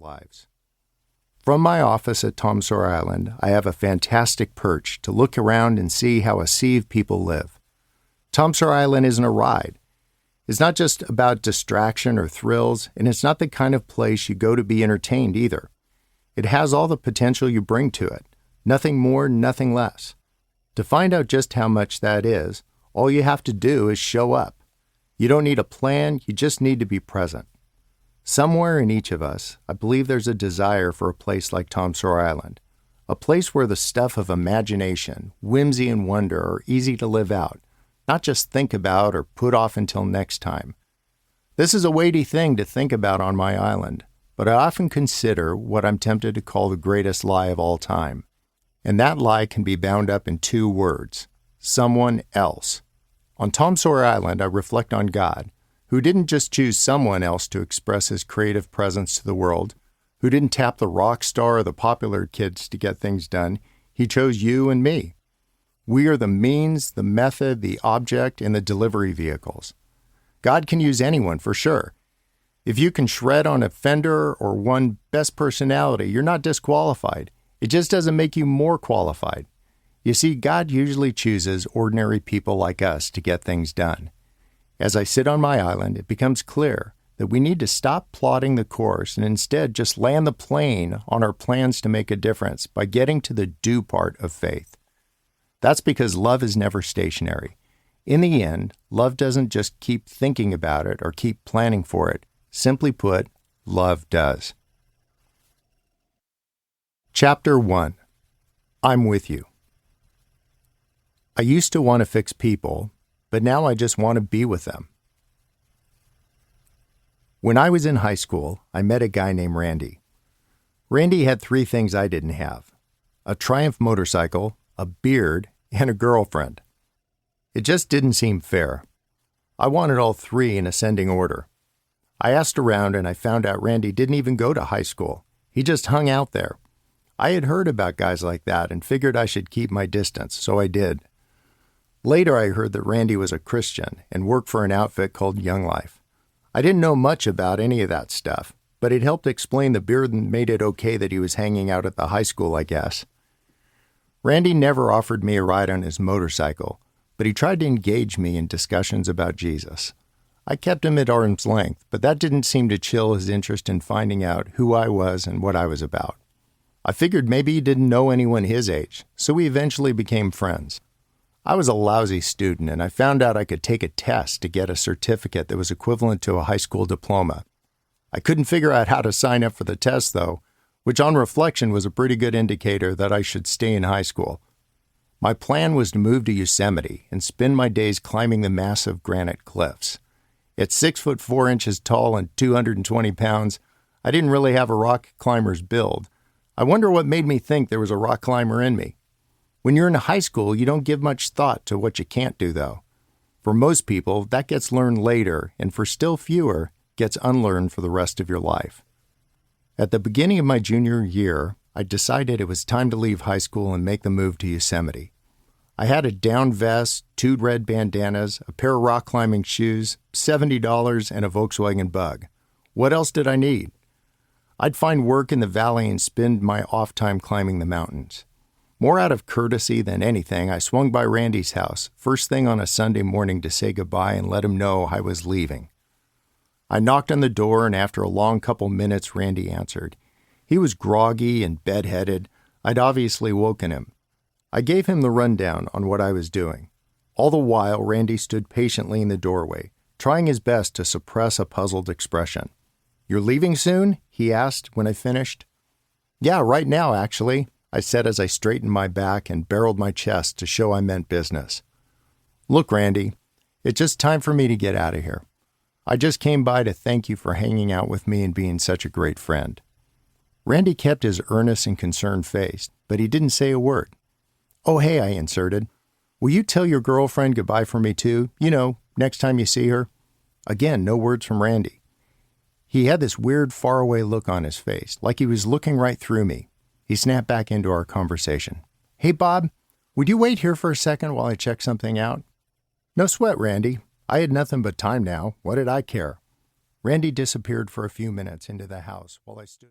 lives. From my office at Tom Sawyer Island, I have a fantastic perch to look around and see how a sea of people live. Tom Sawyer Island isn't a ride. It's not just about distraction or thrills, and it's not the kind of place you go to be entertained either. It has all the potential you bring to it. Nothing more, nothing less. To find out just how much that is, all you have to do is show up. You don't need a plan, you just need to be present. Somewhere in each of us, I believe there's a desire for a place like Tom Sawyer Island, a place where the stuff of imagination, whimsy, and wonder are easy to live out, not just think about or put off until next time. This is a weighty thing to think about on my island, but I often consider what I'm tempted to call the greatest lie of all time. And that lie can be bound up in two words: someone else. On Tom Sawyer Island, I reflect on God, who didn't just choose someone else to express his creative presence to the world, who didn't tap the rock star or the popular kids to get things done. He chose you and me. We are the means, the method, the object, and the delivery vehicles. God can use anyone for sure. If you can shred on a Fender or won Best Personality, you're not disqualified. It just doesn't make you more qualified. You see, God usually chooses ordinary people like us to get things done. As I sit on my island, it becomes clear that we need to stop plotting the course and instead just land the plane on our plans to make a difference by getting to the do part of faith. That's because love is never stationary. In the end, love doesn't just keep thinking about it or keep planning for it. Simply put, love does. Chapter 1. I'm with you. I used to want to fix people, but now I just want to be with them. When I was in high school, I met a guy named Randy. Randy had 3 things I didn't have: a Triumph motorcycle, a beard, and a girlfriend. It just didn't seem fair. I wanted all 3 in ascending order. I asked around and I found out Randy didn't even go to high school. He just hung out there. I had heard about guys like that and figured I should keep my distance, so I did. Later, I heard that Randy was a Christian and worked for an outfit called Young Life. I didn't know much about any of that stuff, but it helped explain the beard and made it okay that he was hanging out at the high school, I guess. Randy never offered me a ride on his motorcycle, but he tried to engage me in discussions about Jesus. I kept him at arm's length, but that didn't seem to chill his interest in finding out who I was and what I was about. I figured maybe he didn't know anyone his age, so we eventually became friends. I was a lousy student, and I found out I could take a test to get a certificate that was equivalent to a high school diploma. I couldn't figure out how to sign up for the test, though, which on reflection was a pretty good indicator that I should stay in high school. My plan was to move to Yosemite and spend my days climbing the massive granite cliffs. At 6'4" tall and 220 pounds, I didn't really have a rock climber's build. I wonder what made me think there was a rock climber in me. When you're in high school, you don't give much thought to what you can't do, though. For most people, that gets learned later, and for still fewer, gets unlearned for the rest of your life. At the beginning of my junior year, I decided it was time to leave high school and make the move to Yosemite. I had a down vest, 2 red bandanas, a pair of rock climbing shoes, $70, and a Volkswagen Bug. What else did I need? I'd find work in the valley and spend my off time climbing the mountains. More out of courtesy than anything, I swung by Randy's house first thing on a Sunday morning to say goodbye and let him know I was leaving. I knocked on the door, and after a long couple minutes, Randy answered. He was groggy and bedheaded. I'd obviously woken him. I gave him the rundown on what I was doing. All the while, Randy stood patiently in the doorway, trying his best to suppress a puzzled expression. "You're leaving soon?" he asked when I finished. "Yeah, right now, actually," I said as I straightened my back and barreled my chest to show I meant business. "Look, Randy, it's just time for me to get out of here. I just came by to thank you for hanging out with me and being such a great friend." Randy kept his earnest and concerned face, but he didn't say a word. "Oh, hey," I inserted. "Will you tell your girlfriend goodbye for me too? You know, next time you see her?" Again, no words from Randy. He had this weird, faraway look on his face, like he was looking right through me. He snapped back into our conversation. "Hey, Bob, would you wait here for a second while I check something out?" "No sweat, Randy. I had nothing but time now. What did I care?" Randy disappeared for a few minutes into the house while I stood.